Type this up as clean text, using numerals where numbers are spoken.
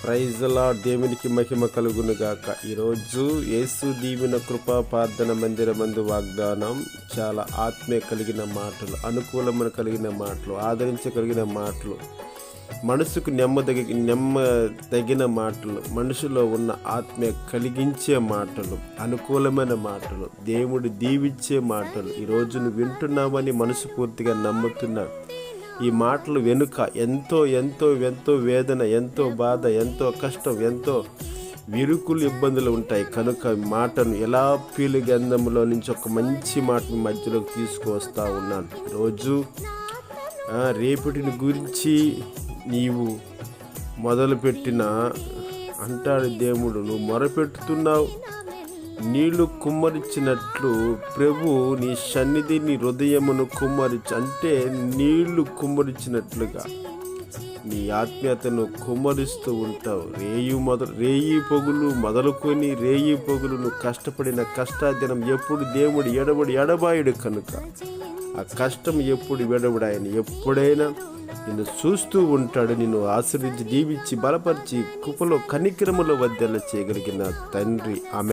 Praise lord, దేవునికి మహిమ కలుగును గాక. ఈరోజు యేసు దీవెన కృపా ప్రార్థన మందిరమందు వాగ్దానం చాలా ఆత్మీయ కలిగిన మాటలు, అనుకూలమైన కలిగిన మాటలు, ఆదరించగలిగిన మాటలు, మనసుకు నెమ్మదగిన మాటలు, మనుషులో ఉన్న ఆత్మీయ కలిగించే మాటలు, అనుకూలమైన మాటలు, దేవుడు దీవించే మాటలు ఈరోజు నువ్వు వింటున్నామని మనస్ఫూర్తిగా నమ్ముతున్నాను. ఈ మాటలు వెనుక ఎంతో ఎంతో ఎంతో వేదన, ఎంతో బాధ, ఎంతో కష్టం, ఎంతో విరుకులు, ఇబ్బందులు ఉంటాయి. కనుక మాటను ఎలా పీలు గంధంలో నుంచి ఒక మంచి మాటను మధ్యలోకి తీసుకువస్తూ ఉన్నాను. రోజు రేపటిని గురించి నీవు మొదలుపెట్టిన అంటాడు దేవుడు, నువ్వు మొరపెట్టుతున్నావు, నీళ్లు కుమ్మరించినట్లు ప్రభు నీ సన్నిధి నీ హృదయమును కుమ్మరించి, అంటే నీళ్లు కుమ్మరించినట్లుగా నీ ఆత్మీయతను కుమ్మరిస్తూ ఉంటావు. రేయి పొగులు మొదలుకొని రేయి పొగులు నువ్వు కష్టపడిన కష్టాదినం ఎప్పుడు దేవుడు ఎడబాయుడు కనుక ఆ కష్టం ఎప్పుడు విడబడాయని ఎప్పుడైనా నిన్ను చూస్తూ ఉంటాడు. నిన్ను ఆశీర్వదించి దీవించి బలపరిచి కృపలో కనికరములో వద్దెల చేయగలిగిన తండ్రి. ఆమె